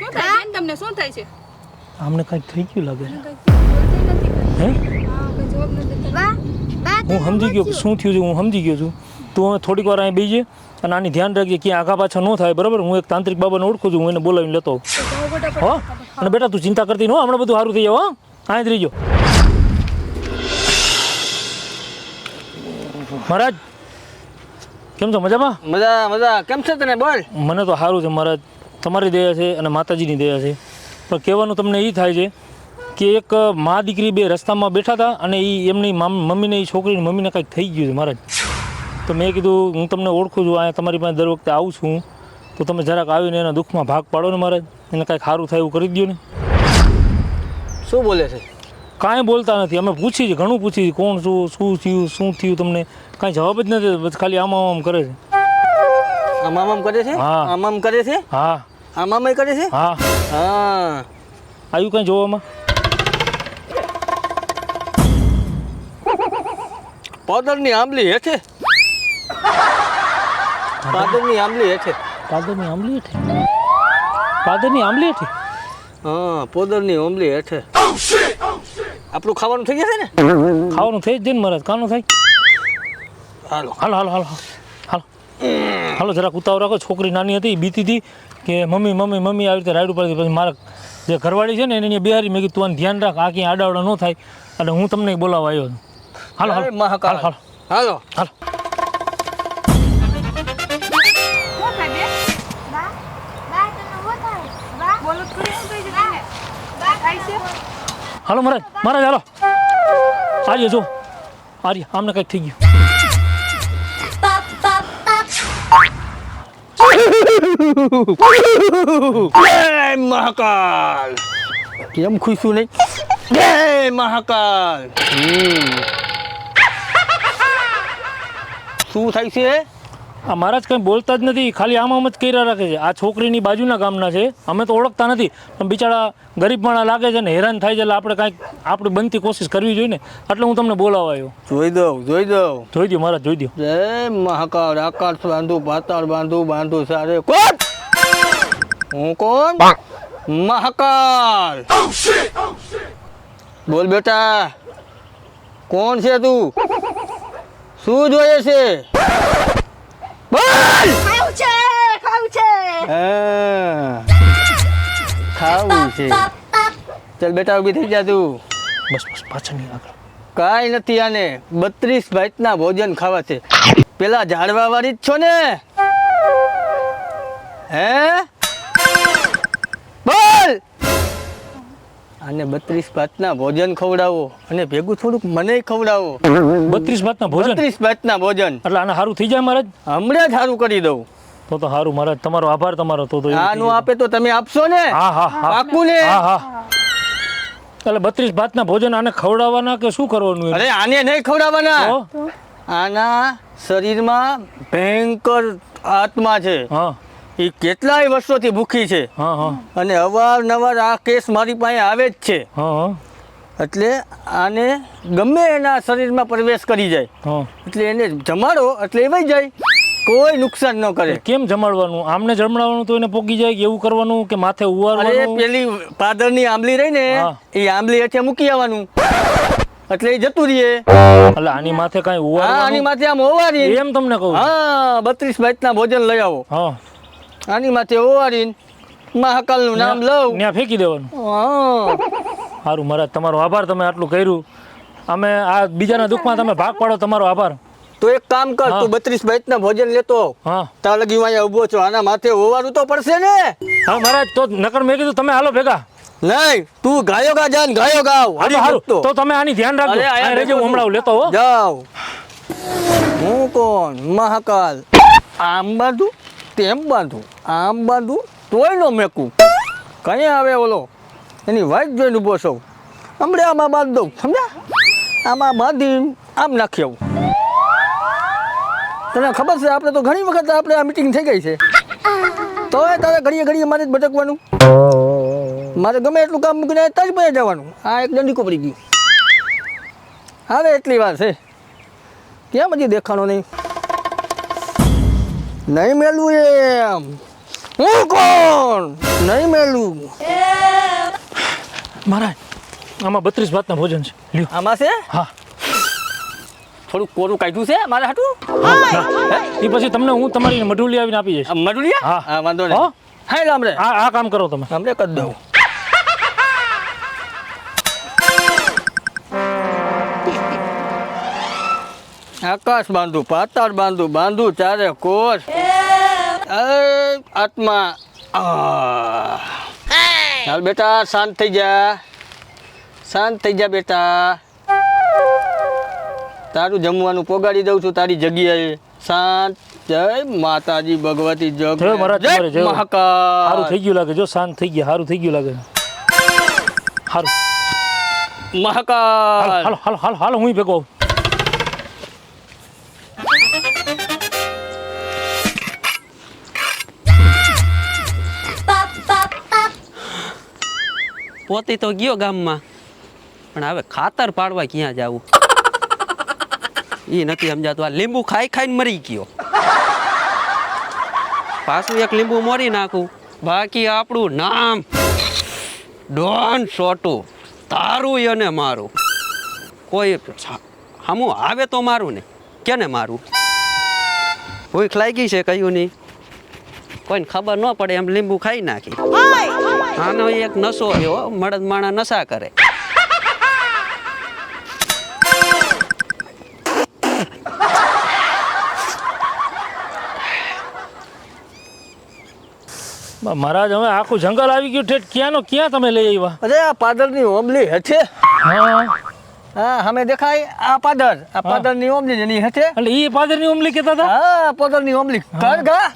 શું થાય બેન તમને શું થાય છે આમને કંઈક થઈ ગયું લાગે છે હે હા કે જવાબ નથી દેતા હું સમજી ગયો કે શું થયું છે હું સમજી ગયો છું તું હવે થોડીક વાર અહીં બેસી અને આની ધ્યાન રાખજે ક્યાં આગા પાછા ન થાય બરાબર હું એક તાંત્રિક બાબાને ઓળખું છું હું એને બોલાવીને લેતો આવું હો અને બેટા તું ચિંતા કરતી ન હો હમણાં બધું સારું થઈ જાવ હો અહીં જ રહીજો મહારાજ કેમ છો મજામાં મજા મજા કેમ છે તને બોલ મને તો સારું છે મહારાજ તમારી દયા છે અને માતાજીની દયા છે પણ કહેવાનું તમને એ થાય છે કે એક મા દીકરી બે રસ્તામાં બેઠા હતા અને એ એમની મમ્મીને એ છોકરીની મમ્મીને કંઈક થઈ ગયું છે મહારાજ તો મેં કીધું હું તમને ઓળખું છું અહીંયા તમારી પાસે દર વખતે આવું છું તો તમે જરાક આવીને એના દુઃખમાં ભાગ પાડો ને મહારાજ એને કાંઈક સારું થાય એવું કરી દો ને શું બોલે છે કાંઈ બોલતા નથી અમે પૂછી છે ઘણું પૂછી છે કોણ શું થયું તમને કાંઈ જવાબ જ નથી બસ ખાલી આમ કરે છે આમ કરે છે હા. આમ કરે છે હા આમ કરે છે હા હા આવ્યું કાંઈ જોવામાં પાદરની આંબલી હેઠે પાદરની આંબલી હેઠે પાદરની આંબલી હેઠે પાદરની આંબલી હેઠે હા પોદરની આંબલી હેઠે આપણું ખાવાનું થઈ જશે ને ખાવાનું થઈ જ જાય ને મહારાજ કાનું થાય હાલો હાલો હાલો હાલો હાલો હાલો જરાક ઉતાવળ રાખો છોકરી નાની હતી બીતી હતી કે મમ્મી મમ્મી મમ્મી આવી રીતે રાયડું પડતી પછી મારા જે ઘરવાળી છે ને એને બિહારી મેં કીધું તું આને ધ્યાન રાખ આ ક્યાં આડાવડા ન થાય અને હું તમને બોલાવવા આવ્યો છું હાલો હાલો જય મહાકાળ. હાલો હાલો હાલો શું થાય બેન બોલો તો ખરી શું થઈ છે તમને થાય છે હાલો મહારાજ મહારાજ હાલો આર્ય જો આર્ય આમને કંઈક થઈ ગયું જય મહાકાળ કેમ ખુશું નહીં જય મહાકાળ શું થાય છે આ મહારાજ કંઈ બોલતા જ નથી ખાલી આમ જ કર્યા રાખે છે આ છોકરીની બાજુના ગામના છે અમે તો ઓળખતા નથી પણ બિચારા ગરીબ માણસ લાગે છે ને હેરાન થાય છે એટલે આપણે કાંઈક આપણી બનતી કોશિશ કરવી જોઈએ ને એટલે હું તમને બોલાવવા આવ્યો જોઈ દઉં જોઈ દો મહારાજ જોઈ દો જય મહાકાળ આકાશ બાંધુ પાતાળ બાંધુ સારે કોણ હું કોણ મહાકાળ બોલ બેટા કોણ છે તું શું જોઈએ છે બોલ ખાવું છે હા, ખાવું છે ચાલ બેટા ઊભી થઈ જા તું બસ બસ પાછળ નહીં આગળ કાંઈ નથી આને 32 ભાતના ભોજન ખાવા છે પેલા ઝાડવા વાળી જ છો ને હે બોલ આને 32 ભાતના ભોજન ખવડાવો અને ભેગું થોડુંક મને ખવડાવો 32 ભાતના ભોજન 32 ભાતના ભોજન એટલે આને સારું થઈ જાય મહારાજ હમણાં જ સારું કરી દઉં તો સારું મહારાજ તમારો આભાર તમારો તો એવું થઈ આનું જાય. આપે તો તમે આપશો ને હા હા હા પાકું ને હા હા એટલે 32 ભાતના ભોજન આને ખવડાવવાના કે શું કરવાનું એમ? અરે આને નહીં ખવડાવવાના તો? આના શરીરમાં ભયંકર આત્મા છે હા એ કેટલાય વર્ષોથી ભૂખી છે હા હા અને અવારનવાર આ કેસ મારી પાસે આવે જ છે હા હા એટલે આને ગમે એના શરીરમાં પ્રવેશ કરી જાય હા એટલે એને જમાડો એટલે એવાય જાય કોઈ નુકસાન ન કરે કેમ જમાડવાનું આમને જમાડવાનું તો એને પોગી જાય કે એવું કરવાનું કે માથે અરે ઉવારવાનું પેલી પાદરની આંબલી રહી ને હા. એ આંબલી હેઠે મૂકી આવવાનું એટલે એ જતું રહીએ એટલે આની માથે કાંઈ હા આની ઉવારવાનું માથે આમ ઓવારી એમ તમને કહું છું. હા 32 ભાતના ભોજન લઈ આવો હા આની માથે ઓવારીને મહાકાલનું નામ લઉં ત્યાં ફેંકી દેવાનું હા સારું મહારાજ તમારો આભાર તમે આટલું કર્યું અમે આ બીજાના દુઃખમાં તમે ભાગ પાડો તમારો આભાર તો એક કામ કર હા. તું 32 ભાતના ભોજન લેતો આવ. હા તાર લગી હું અહીંયા ઊભો છો આના માથે ઓવારું તો પડશે ને હા મહારાજ તો નકર મેં કીધું તમે હાલો ભેગા નહીં તું ગાયો ગા જા ને ગાયો ગાવ હાલો સારું તો તમે આની ધ્યાન રાખજો અરે, આયા અહીં રહેજો, બેઠો હું હમણાં છું. લેતો હો જાવ હું કોણ મહાકાલ આમ બાંધું તેમ બાંધું આમ બાંધું તોય નો મેકું કઈ આવે ઓલો એની વાઈટ જોઈને ઊભો છો હમણાં આમાં બાંધ દઉં સમજ્યા આમાં બાંધીને આમ નાખી આવું તને ખબર છે આપણે તો ઘણી વખત આપણે આ મીટિંગ થઈ ગઈ છે તોય તારે ઘડીએ ઘડીએ મારે જ ભટકવાનું મારે ગમે એટલું કામ મૂકીને તાજ પાસે જવાનું આ એક દંડીકો પડી ગયું હવે એટલી વાર છે કેમ હજી દેખાણો નહીં મેળવું એમ હું કોણ નહીં મેલું મહારાજ આમાં 32 ભાતના ભોજન છે લ્યો. આમાં છે હા થોડું કોરું કાઢ્યું છે મારે હાટું એ પછી તમને હું તમારી મઢુલી આવીને આપી જઈશ. મડુલિયા હા. હા વાંધો હો? નહીં હા રામરે આ કામ કરો તમે. રામરે કરી દઉં આકાશ બાંધું પાતાળ બાંધું બાંધું ચારે કોર આત્મા ચાલ બેટા શાંત થઈ જા બેટા તારું જમવાનું પોગાડી દઉં છું તારી જગ્યાએ શાંત જય માતાજી ભગવતી જય મહારાજ, તમારે જય. સારું મહાકાલ થઈ ગયું લાગે જો શાંત થઈ ગયા. સારું થઈ ગયું લાગે. સારું મહાકાલ હાલો હાલો હાલો હાલો હું ભેગો આવું. પોતે તો ગયો ગામમાં પણ હવે ખાતર પાડવા ક્યાં જાવું એ નથી સમજાતું. આ લીંબુ ખાઈ ખાઈને મરી ગયો. પાછું એક લીંબુ મોરી નાખું બાકી આપણું નામ ડોન સોટું તારું અને મારું. કોઈ હમું આવે તો મારું ને કેને મારું. ભૂખ લાગી છે કયું નહીં કોઈને ખબર ન પડે એમ લીંબુ ખાઈ નાખી. આનો એક નશો એવો મળદ માણા નશા કરે. મહારાજ હવે આખું જંગલ આવી ગયું ઠેઠ ક્યાંનો ક્યાં તમે લઈ આવ્યા. અરે આ પાદરની ઓમલી હેઠે હા હા અમે દેખાય આ પાદરની ઓમલી જેની હેઠે એટલે એ પાદરની ઉમલી કહેતા હતા. હા પાદરની ઓમલી કર ઘા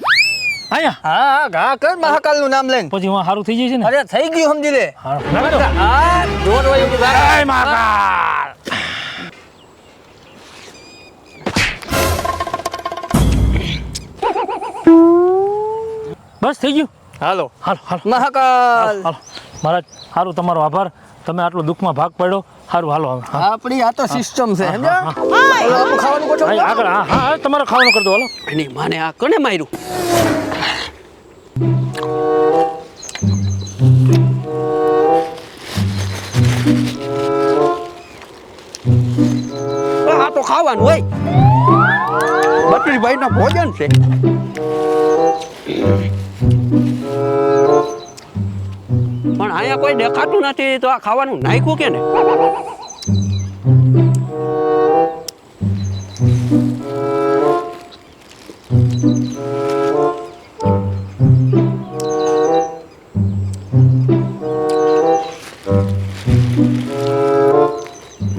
અહીંયા હા ઘા કર મહાકાલનું નામ લઈને પછી હું સારું થઈ જાય છે ને. અરે થઈ ગયું સમજી લે હારું. આ જોર હોય એવું જય મહાકાલ. બસ થઈ ગયું. હાલો હાલો હાલો મહાકાલ હાલો મહારાજ સારું તમારો આભાર. તમે આટલો દુઃખમાં ભાગ પાડ્યો. સારું હાલો હવે. હા આપણી આ તો સિસ્ટમ છે સમજ્યા હા, હાલો, આપણું ખાવાનું ગોઠવો. હા, આગળ હા હા તમારે ખાવાનું કરી દો હાલો. એની માને આ કોને માર્યું. આ તો ખાવાનું હોય. બત્રીભાઈ નો ભોજન છે. પણ અહીંયા કોઈ દેખાતું નથી તો આ ખાવાનું નાખ્યું કે ને.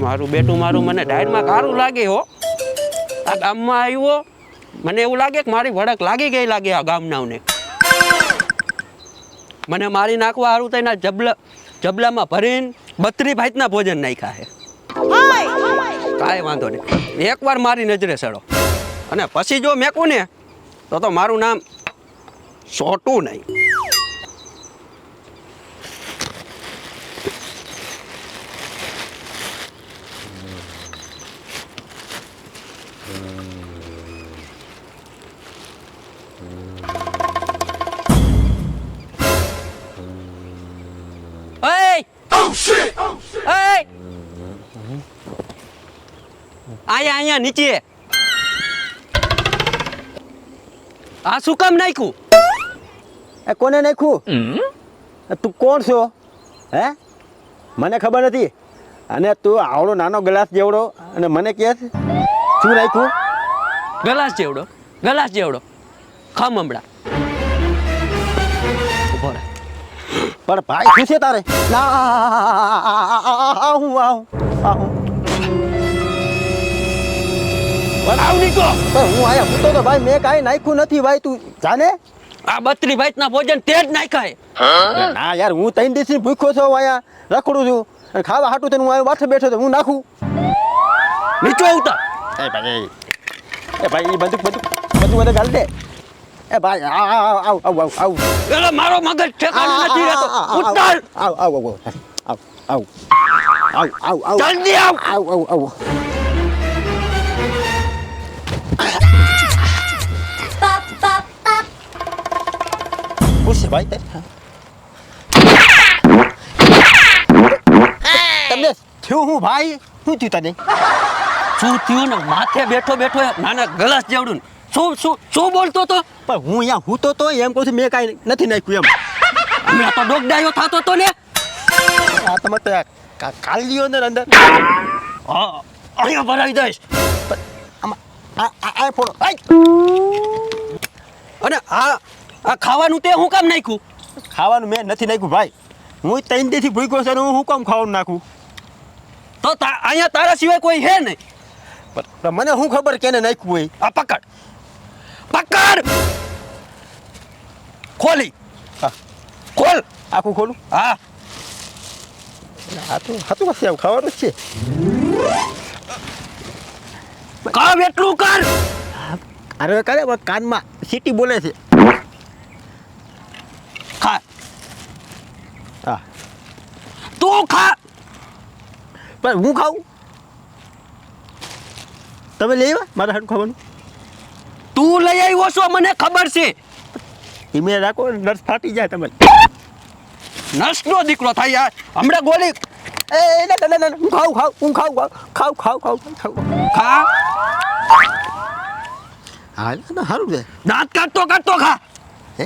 મારું બેટું મારું મને ડાયરમાં કારું લાગે હો. આ ગામમાં આવ્યો મને એવું લાગે કે મારી ભડક લાગી ગઈ લાગે આ ગામનાઓને. મને મારી નાખવા સારું થઈને જબલામાં ભરીને 32 ભાતના ભોજન નાખ્યા છે. કાંઈ વાંધો નહીં એકવાર મારી નજરે સડો અને પછી જો મેકું ને તો મારું નામ સોટું નહીં. અહીંયા નીચે આ શું કામ નાખ્યું. એ કોને નાખ્યું? તું કોણ છો? હે મને ખબર નથી. અને તું આવડો નાનો ગ્લાસ જેવડો અને મને કહે છે શું નાખ્યું? ગલાસ જેવડો ખમ હમણાં ઉભો રહે. પણ ભાઈ શું છે તારે? ના આવું આવું આવું આવ નીકો. હું આયા પૂછતો તો ભાઈ મેં કાંઈ નાખ્યું નથી ભાઈ તું જાને. આ 32 ભાતના ભોજન તે જ નાખ્યા. ના યાર હું 3 દિવસથી ભૂખ્યો છું અહીંયા રખડું છું અને ખાવા હાટું થઈને હું આવ્યો માથે બેઠો તો હું નાખું. નીચો ઉતાર. એ ભાઈ એ બધું બધે ગાલ દે. એ ભાઈ આવ આવ આવ આવ એલો મારો મગજ ઠેકાણું નથી રહેતો. ઉતાર. આવ આવ આવ આવ આવ આવ આવ આવ જલ્દી આવ. આવ આવ આવ પૂછશે ભાઈ તમને થયું હું ભાઈ શું થયું તને શું થયું ને માથે બેઠો બેઠો નાના ગલાસ જેવડું ને. શું બોલતો તો પણ હું અહીંયા હું તો એમ કહું છું મેં કાંઈ નથી નાખ્યું એમ અમે તો ડોગડાયો થતો તો ને. આ તમે તો કાલ લ્યો અંદર અંદર હા, અહીંયા ભરાઈ દઈશ. આમાં આ ફોડો અને આ ખાવાનું તે હું કામ નાખ્યું? ખાવાનું મેં નથી નાખ્યું ભાઈ હું 3 દીથી ભૂખ્યો છે ને હું કામ ખાવાનું નાખું તો અહીંયા તારા સિવાય કોઈ હે નહીં. પણ મને શું ખબર કેને નાખ્યું હોય આ પકડ ખોલી હા. ખોલ. આખું ખોલું હા, આ તો હતું કશે આવું ખાવાનું જ છે કામ એટલું કર. અરે કરે પણ કાનમાં સીટી બોલે છે ખા, હા તું ખા. પણ હું ખાવું તમે લઈ આવ્યા મારા હારું ખાવાનું તું લઈ આવ્યો છો મને ખબર છે. ધીમે રાખો નર્સ ફાટી જાય તમે નસનો દીકરો થાય યાર. હમણાં ગોળી એ ના હું ખાવું ખા. હા સારું છે દાંત કાઢતો ખા. હે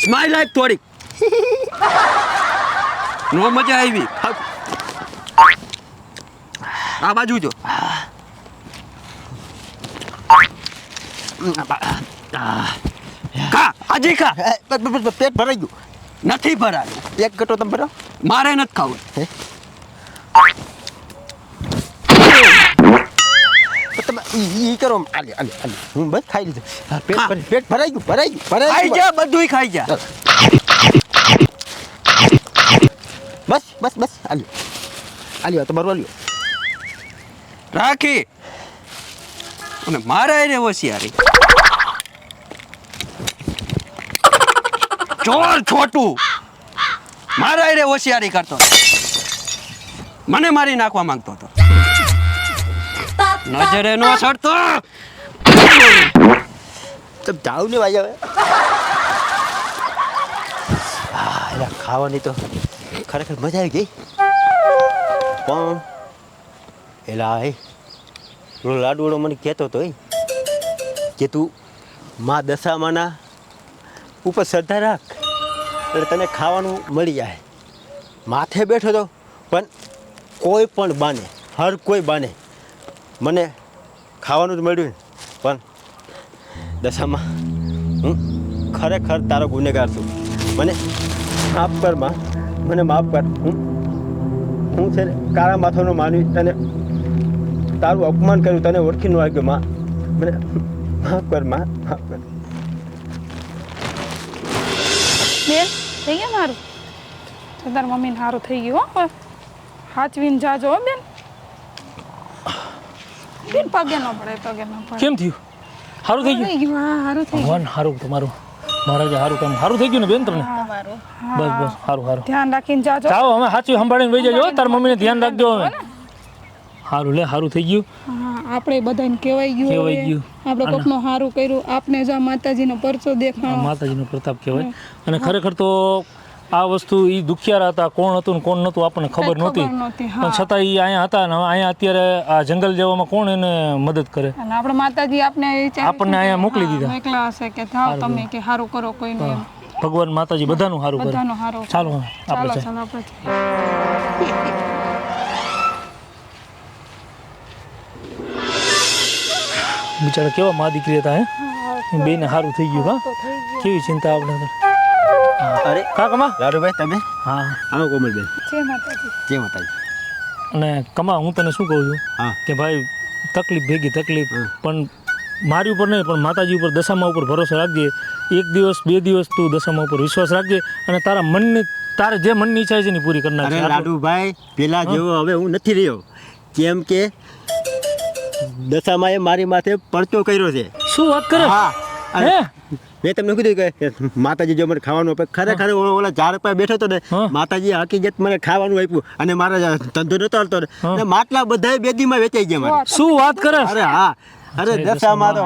સ્માઈલ આપ થોડીક. નો મજા આવી. આ બાજુ જો. ખા, આજે ખા. પેટ ભરાઈ ગયું નથી ભરાયું. એક ગટો તમે ભરો મારે નથી ખાવું. તમે ઈ કરો આલે હું બસ ખાઈ લીધું ખા. પેટ ભરાઈ ગયું ખાઈ જા, બધુંય ખાઈ જા. બસ આલ્યો તમારું આલ્યો રાખી અને મારે રે હોશિયારી. ચોર છોટું મારા રે હોશિયારી કરતો. મને મારી નાખવા માંગતો હતો. નજરે નો સડતો. તમે જાવ ને ભાઈ હવે એલા ખાવાની તો ખરેખર મજા આવી ગઈ પણ એલા પેલો લાડુવાળો મને કહેતો હતો કે તું મા દશામાના ઉપર શ્રદ્ધા રાખ એટલે તને ખાવાનું મળી જાય માથે બેઠો તો પણ કોઈ પણ બાને હર કોઈ બાને મને ખાવાનું જ મળ્યું પણ દશામાં હું ખરેખર તારો ગુનેગાર છું મને માફ કર માં મને માફ કર હું છે ને કાળા માથાનો માનવી તને તારું અપમાન કર્યું તને ઓળખી ન આવ્યો માં મને માફ કર માં માફ કર બેન થઈ ગયું મારું તો તાર મમ્મીને સારું થઈ ગયું હો હાચવીને જાજો હો બેન પગે ન પડે કેમ થયું? સારું થઈ ગયું? થઈ ગયું હા સારું થઈ ભગવાન સારું તમારું મહારાજે સારું કામ સારું થઈ ગયું ને બેન તમને? બસ સારું ધ્યાન રાખીને જાજો ચાલો અમે સાચું સંભાળીને વહી જજો તાર મમ્મીને ધ્યાન રાખજો હવે. સારું લે સારું થઈ ગયું. હા આપણે બધાને કહેવાઈ ગયું આપણે કોકનું સારું કર્યું આપને જો માતાજીનો પરચો દેખાણો માતાજીનો પ્રતાપ કહેવાય. અને ખરેખર તો આ વસ્તુ એ દુખિયારા હતા કોણ હતું ને કોણ નહોતું આપણને ખબર નહોતી પણ છતાં એ અહીંયા હતા ને અહીંયા અત્યારે આ જંગલ જવામાં કોણ એને મદદ કરે અને આપણે માતાજી આપણને અહીંયા મોકલી દીધા મોકલા હશે કે જાઓ તમે કે સારું કરો કોઈનું એમ ભગવાન માતાજી બધાનું સારું કરે. બધાનું સારું ચાલો આપણે બિચારા કેવા મા દીકરી હતા હે બેને સારું થઈ ગયું હા કેવી ચિંતા આપણે અરે કા કમા લાડુભાઈ તમે હા આવો કોમલબેન જય માતાજી જય માતાજી અને કમા હું તને શું કહું છું હા કે ભાઈ તકલીફ ભેગી તકલીફ પણ મારી ઉપર નહીં પણ માતાજી ઉપર દશામાં ઉપર ભરોસો રાખજે. 1 દિવસ 2 દિવસ તું દશામાં ઉપર વિશ્વાસ રાખજે અને તારા મનની તારે જે મનની ઈચ્છા છે ને પૂરી કરી નાખજે. અરે લાડુભાઈ પેલા જેવો હવે હું નથી રહ્યો કેમ કે દશામાં એ મારી માથે પરચો કર્યો છે. શું વાત કરે? હા હે મેં તમને કીધું કે માતાજી જો મને ખાવાનું આપે ખરેખર ઓલા ઝાડ પર બેઠો હતો ને માતાજી હકીકત મને ખાવાનું આપ્યું અને મારા ધંધો નતો હાલતો ને માટલા બધાય બેદીમાં વેચાઈ ગયા મારે. શું વાત કરે? અરે હા અરે દશામાં તો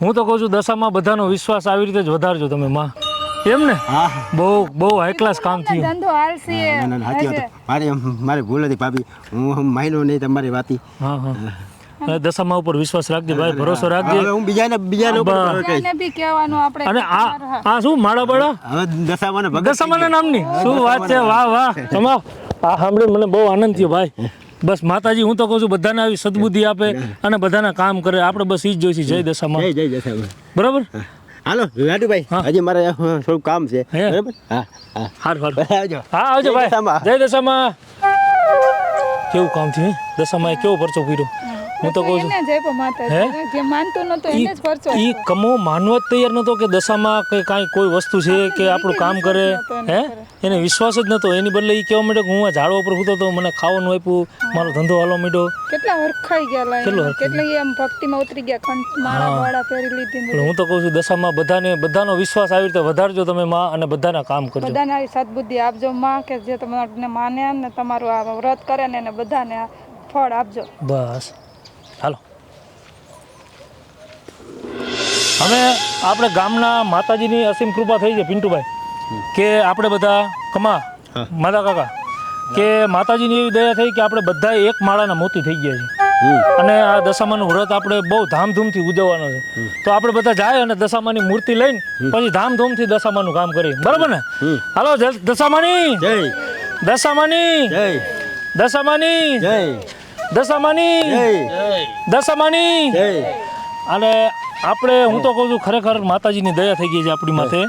હું તો કહું છું દશામાં બધાનો વિશ્વાસ આવી રીતે જ વધારજો તમે માં એમ ને હા બહુ બહુ હાઈ ક્લાસ કામ થયું ધંધો હાલશે ના ના સાચી વાત મારી ભૂલ હતી ભાભી હું માયનો નહીં તમારી વાતી હા હા અને દશામાં ઉપર વિશ્વાસ રાખજે ભાઈ ભરોસો રાખજે હવે હું બીજાને ઉપર બસ. કહીશ. એને બી કહેવાનું આપણે અને આ શું માળા બાળા હવે દશામાને ભગત દશામાના નામની શું વાત છે વાહ વાહ તમા આ સાંભળીને મને બહુ આનંદ થયો ભાઈ બસ માતાજી હું તો કહું છું બધાને આવી સદબુદ્ધિ આપે અને બધાના કામ કરે આપણે બસ ઈ જ જોઈશું જય દશામાં જય જય દશામાં બરાબર હાલો લાડુભાઈ હા. હજી મારે થોડું કામ છે હે? બરાબર હા હા હારું આવજો હા આવજો જય ભાઈ દશામાં. જય દશામાં કેવું કામ થયું દશામાં કેવો પરચો કર્યો હું તો કહું છું એને જય માતાજી જે માનતો નતો એને જ પરચો ઈ કમો માનવા જ તૈયાર નતો કે દશામાં કે કાંઈ કોઈ વસ્તુ છે કે આપણું કામ કરે હે એને વિશ્વાસ જ નતો એની બદલે ઈ કહેવા માંડ્યો કે હું આ ઝાડવા ઉપર સૂતો તો મને ખાવાનું આપ્યું મારો ધંધો હાલો માંડ્યો કેટલા હરખાઈ ગયા કેટલું લાય હરખાઈ કેટલા એમ ભક્તિમાં ઉતરી ગયા ખંડ માળા વાળા ફેરી લીધી ને એટલે હું તો કહું છું દશામાં બધાનો વિશ્વાસ આવી રીતે વધારજો તમે માં અને બધાના કામ કરજો બધાને આવી સદબુદ્ધિ આપજો માં કે જે તમને માને ને તમારું આ વ્રત કરે ને એને બધાને આ ફળ આપજો બસ હાલો હવે આપણે ગામના માતાજીની અસીમ કૃપા થઈ છે પિન્ટુભાઈ કે આપણે બધા કમા માતા કાકા કે માતાજીની એવી દયા થઈ કે આપણે બધા એક માળાના મોતી થઈ ગયા છે અને આ દશામાનું વ્રત આપણે બહુ ધામધૂમથી ઉજવવાનો છે તો આપણે બધા જાય અને દશામાની મૂર્તિ લઈને પછી ધામધૂમથી દશામાનું કામ કરીએ બરાબર ને હાલો દશામાની જય દશામાની જય દશામાની જય દશામાની જય દશામાની જય અને આપણે હું તો કહું છું ખરેખર માતાજીની દયા થઈ ગઈ છે આપણી માથે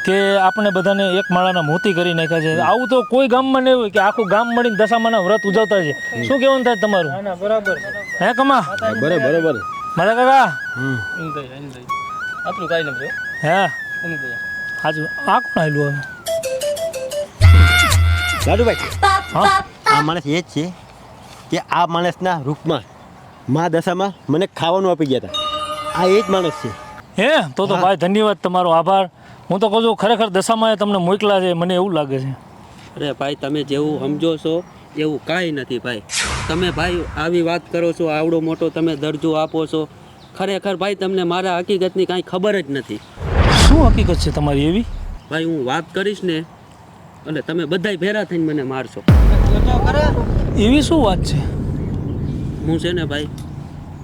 કે આપણે બધાને એક માળાના મોતી કરી નાખ્યા છે આવું તો કોઈ ગામમાં નહીં હોય કે આખું ગામ મળીને દશામાના વ્રત ઉજવતા છે શું કહેવાનું થાય તમારું બરાબર હે કમા બરાબર મારા કાકા આપણું કાંઈ નથી હે હાજુ આ કોણ આવેલું હવે લાડુભાઈ હા આ માણસ એ જ છે કે આ માણસના રૂપમાં મા દશામાં મને ખાવાનું આપી ગયા હતા આ એ જ માણસ છે હે તો ભાઈ ધન્યવાદ તમારો આભાર હું તો કહું છું ખરેખર દશામાએ તમને મોકલા છે મને એવું લાગે છે અરે ભાઈ તમે જેવું સમજો છો એવું કાંઈ નથી ભાઈ તમે ભાઈ આવી વાત કરો છો આવડો મોટો તમે દરજ્જો આપો છો ખરેખર ભાઈ તમને મારા હકીકતની કાંઈ ખબર જ નથી શું હકીકત છે તમારી એવી ભાઈ હું વાત કરીશ ને અને તમે બધાય ભેરા થઈને મને મારશો એવી શું વાત છે હું છે ને ભાઈ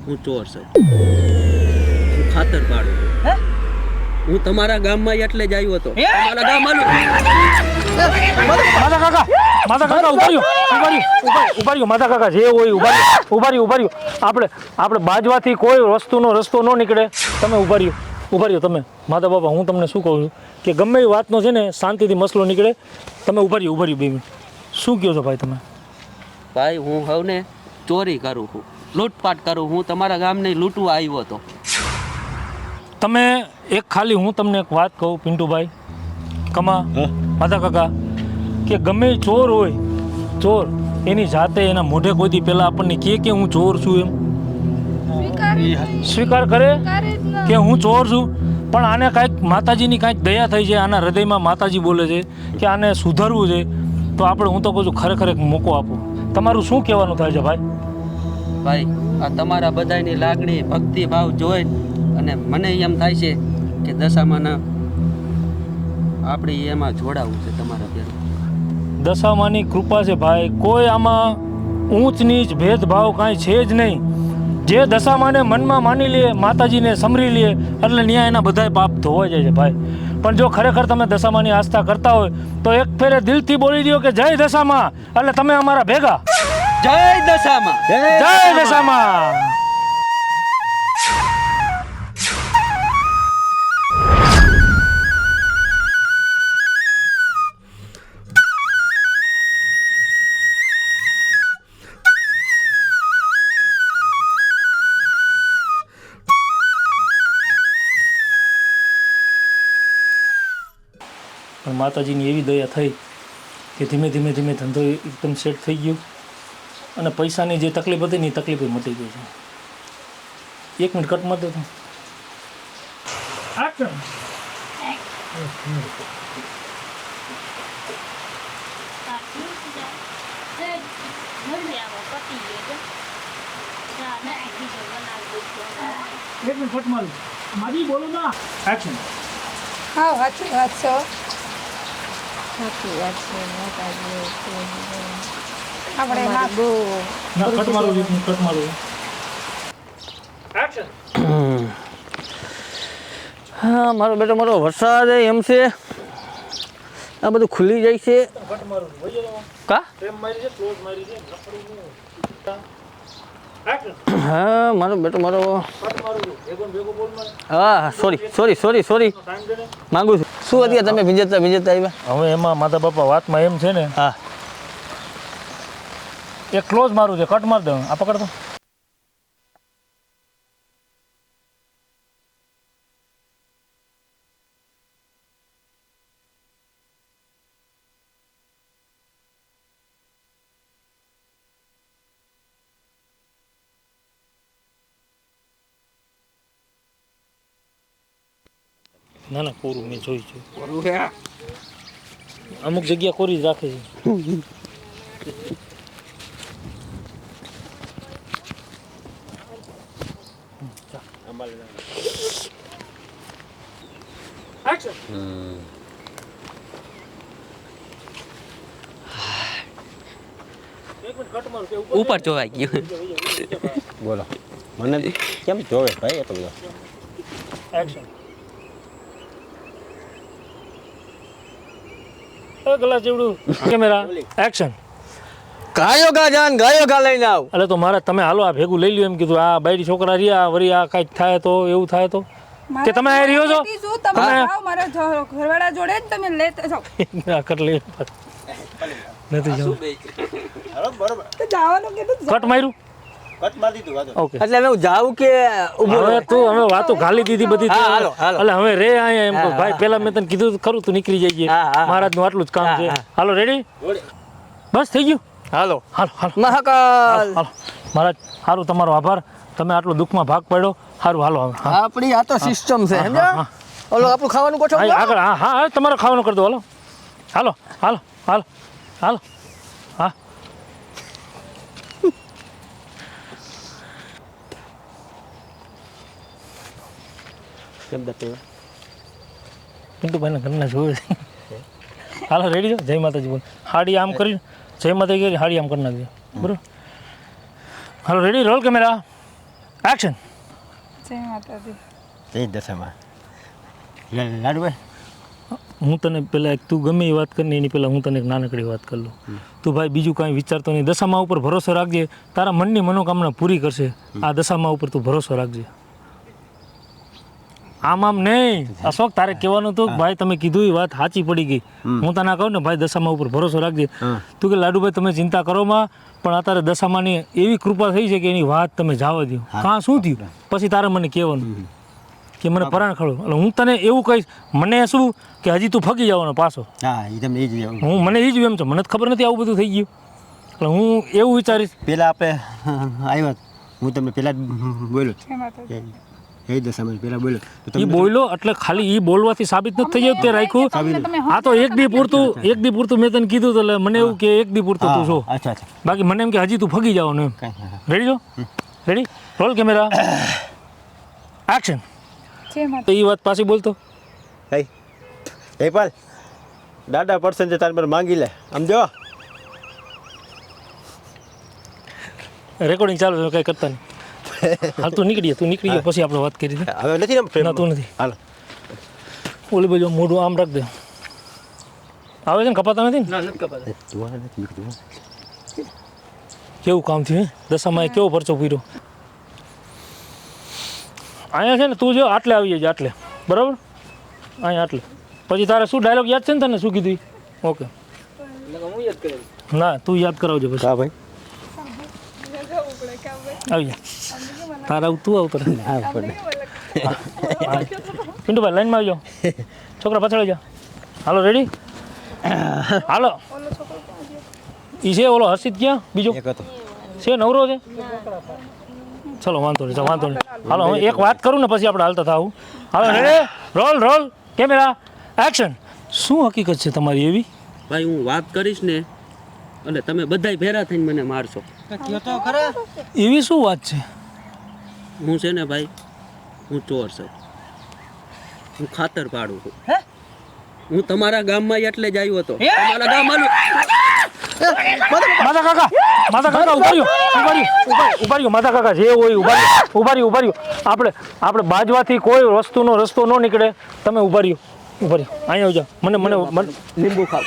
હું ચોર છું હું ખાતર પાડું હું તમારા ગામમાં એટલે જ આવ્યો હતો તમારા ગામમાં માતા કાકા ઉભાર્યો માતા કાકા જે હોય ઉભાર્યો આપણે બાજવાથી કોઈ વસ્તુનો રસ્તો ન નીકળે તમે ઉભાર્યો તમે માતા બાપા હું તમને શું કહું છું કે ગમે એ વાતનો છે ને શાંતિથી મસલો નીકળે તમે ઉભાર્યો 2 મિનિટ શું કહો છો ભાઈ તમે ભાઈ હું હવને ચોરી કરું છું લૂંટપાટ કરું હું તમારા ગામને લૂંટવા આવ્યો હતો તમે એક ખાલી હું તમને એક વાત કહું પિન્ટુભાઈ કમા માતા કાકા કે ગમે એ ચોર હોય ચોર એની જાતે એના મોઢે કોઈથી પહેલાં આપણને કે હું ચોર છું એમ સ્વીકાર કરે કે હું ચોર છું પણ આને કાંઈક માતાજીની કાંઈક દયા થઈ છે આના હૃદયમાં માતાજી બોલે છે કે આને સુધારવું છે તો આપણે હું તો કહું છું ખરેખર એક મોકો આપો તમારું શું કહેવાનું થાય છે ભાઈ ભાઈ આ તમારા બધાની લાગણી ભક્તિ ભાવ જોઈ અને મને એમ થાય છે કે દશામાના આપણે એમાં જોડાવું છે તમારા ઘેર દશામાની કૃપા છે ભાઈ કોઈ આમાં ઊંચ નીચ ભેદભાવ કાંઈ છે જ નહીં જે દશામાને મનમાં માની લે માતાજીને સમરી લે એટલે ન્યાય એના બધાય પાપ ધોવાઈ જાય છે ભાઈ પણ જો ખરેખર તમે દશામાની આસ્થા કરતા હોય તો એક ફેરે દિલથી બોલી દો કે જય દશામાં એટલે તમે અમારા ભેગા જય દશામાં જય દશામાં પણ માતાજીની એવી દયા થઈ કે ધીમે ધીમે ધંધો એકદમ સેટ થઈ ગયો અને પૈસાની જે તકલીફ હતી ને એ તકલીફ મટી ગઈ છે 1 મિનિટ કટમાં તો એક મિનિટ ફટમાં માજી બોલો ના એક્શન હા સાચી વાત છે હો. સાચી વાત છે માતાજી આપણે અમારી બહુ ના કટ મારો કટ મારો એક્શન હા મારો બેટો મારો વરસાદ એમ છે આ બધું ખુલી જાય છે કટ મારો વઈ જાવ કા પ્રેમ મારી છે ક્લોઝ મારી છે નફરી નહીં એક્શન હા મારો બેટો મારો કટ મારો ભેગો બોલ મારે હા સોરી ટાઈમ દે ને માંગુ છું શું અત્યારે તમે ભીંજતા આવ્યા હવે એમાં માતા બાપા વાતમાં એમ છે ને હા એક ક્લોઝ મારું છે કટ માર દઉં આ પકડ દો ના ના પૂરું મેં જોઈ છે અમુક જગ્યા કોરી જ રાખે છે ઉપર જોવાઈ ગયું બોલો મને કેમ જોવે ભાઈ એટલો બધો એક્શન ગલા જેવડું કેમેરા એક્શન ગાયો ગા જાન ગાયો ગા લઈને આવ એટલે તો મારે તમે હાલો આ ભેગું લઈ લ્યો એમ કીધું આ બાયડી છોકરા રહ્યા વરી આ કાંઈક થાય તો એવું થાય તો કે તમે આ રહ્યો છો તમે જાઓ મારા ઘરવાળા જોડે જ તમે લેતા જાઓ આ કટ લઈ નથી જવું તો જવાનું કીધું કટ માર્યું કટ મારી દીધું વાતો ઓકે એટલે હવે હું જાઉં કે ઊભો હવે તું હવે વાતો ગાલી દીધી બધી હા, હાલો, હાલો. એટલે હવે રે અહીંયા એમ કહું ભાઈ પેલા મેં તને કીધું તો ખરું તું નીકળી જઈએ હા, હા. મહારાજનું આટલું જ કામ હા, છે હા. હાલો રેડી બસ થઈ ગયું હાલો હાલો હાલો મહાકાલ હાલો મહારાજ સારું તમારો આભાર તમે આટલો દુઃખમાં ભાગ પાડ્યો સારું હાલો હવે હા આપણી આ તો સિસ્ટમ છે સમજ્યા હા. ઓલો આપણું ખાવાનું ગોઠવ હા, આગળ હા હા હા, તમારે ખાવાનું કરી દો હાલો હાલો હાલો હાલો હાલો હા કેમ દતે પિન્ટુભાઈના ઘરના જોવે છે હાલો રેડી છો જય માતાજી બોલ હાડી આમ કરી જય માતાજી કરી હાડી આમ કરી નાખજો બરોબર હાલો રેડી રોલ કેમેરા એક્શન જય માતાજી જય દશામાં લાડુભાઈ હું તને પહેલાં એક તું ગમે એ વાત કરીને એની પહેલાં હું તને એક નાનકડી વાત કરી લઉં તું ભાઈ બીજું કાંઈ વિચારતો નહીં દશામાં ઉપર ભરોસો રાખજે તારા મનની મનોકામના પૂરી કરશે આ દશામાં ઉપર તું ભરોસો રાખજે આમ આમ નહીં અશોક તારે કહેવાનું હતું કે ભાઈ તમે કીધું એ વાત સાચી પડી ગઈ હું તને કહું ને ભાઈ દશામાં ઉપર ભરોસો રાખજે તું કે લાડુભાઈ તમે ચિંતા કરોમાં પણ અત્યારે દશામાની એવી કૃપા થઈ છે કે એની વાત તમે જવા દો કાં શું થયું પછી તારે મને કહેવાનું કે મને પરાણ ખડો એટલે હું તને એવું કહીશ મને શું કે હજી તું ફગી જવાનો પાછો હા એ તમને એ જ હું મને એ જ એમ છે મને તો ખબર નથી આવું બધું થઈ ગયું એટલે હું એવું વિચારીશ પહેલાં આપણે આવ્યા હું તમને પહેલાં જ બોલ્યો જય માતાજી એ દશામાં પહેલાં બોલ્યો તો એ બોલ્યો એટલે ખાલી એ બોલવાથી સાબિત નથી થઈ ગયું તે રાખ્યું તમે આ તો એક દી પૂરતું મેં તને કીધું તો એટલે મને એવું કે એક દી પૂરતું તું છો અચ્છા અચ્છા બાકી મને એમ કે હજી તું ફગી જવાનું એમ કાંઈ હા રેડી છો રેડી રોલ કેમેરા એક્શન જય માતાજી તો એ વાત પાછી બોલતો કઈ એ પાલ દાદા પર્સન્ટ તાર મને માંગી લે આમ જો રેકોર્ડિંગ ચાલુ છે કંઈ કરતા નહીં હાલ તું નીકળી ગયો પછી આપણે વાત કરી હતી હવે નથી ને ના તું નથી હાલો ઓલી બાજુ મોઢું આમ રાખ દે આવે છે ને કપાતા નથી ને જોવા નથી નીકળ્યું કેવું કામ થયું હે? દશામાં એ કેવો પરચો પૂર્યો અહીંયા છે ને તું જો આટલે આવી જાય આટલે બરાબર અહીંયા આટલે પછી તારે શું ડાયલોગ યાદ છે ને તને શું કીધું ઈ? ઓકે ના તું યાદ કરાવજો પછી હા ભાઈ આવી જા તારા તું આવતો રહે હા પડે પિન્ટુભાઈ લાઈનમાં આવી જાઓ છોકરા પાછળ આવી જા હાલો રેડી હાલો ઈ છે ઓલો હર્ષિત ક્યાં બીજો એક હતો છે નવરો છે ચલો વાંધો નહીં હાલો હું એક વાત કરું ને પછી આપણે હાલતા થાવું હાલો રેડી રોલ કેમેરા એક્શન શું હકીકત છે તમારી એવી ભાઈ હું વાત કરીશ ને એટલે તમે બધાય ભેરા થઈને મને મારશો એવી શું વાત છે હું છે ને ભાઈ હું ચોર છું હું ખાતર પાડું છું હે? હું તમારા ગામમાં એટલે જ આવ્યો હતો તમારા ગામમાં માતા કાકા ઉભા રહ્યો માતા કાકા જે હોય ઉભા રહ્યો આપણે બાજવાથી કોઈ વસ્તુનો રસ્તો ન નીકળે. તમે ઉભા રહ્યો અહીંયા આવજો. મને લીંબુ ખાવ.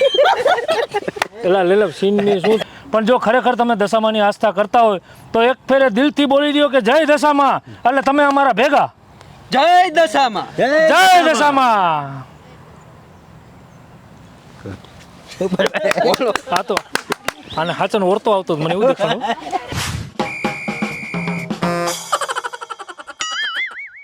પેલા લેલપ સીનની શું. પણ જો ખરેખર તમે દશામાની આસ્થા કરતા હોય તો એક ફેરે દિલથી બોલી દો કે જય દશામાં, એટલે તમે અમારા ભેગા. જય દશામાં. જય દશામાં. બોલો. હા તો આને હાચન ઓરતો આવતો મને એવું દેખાણું.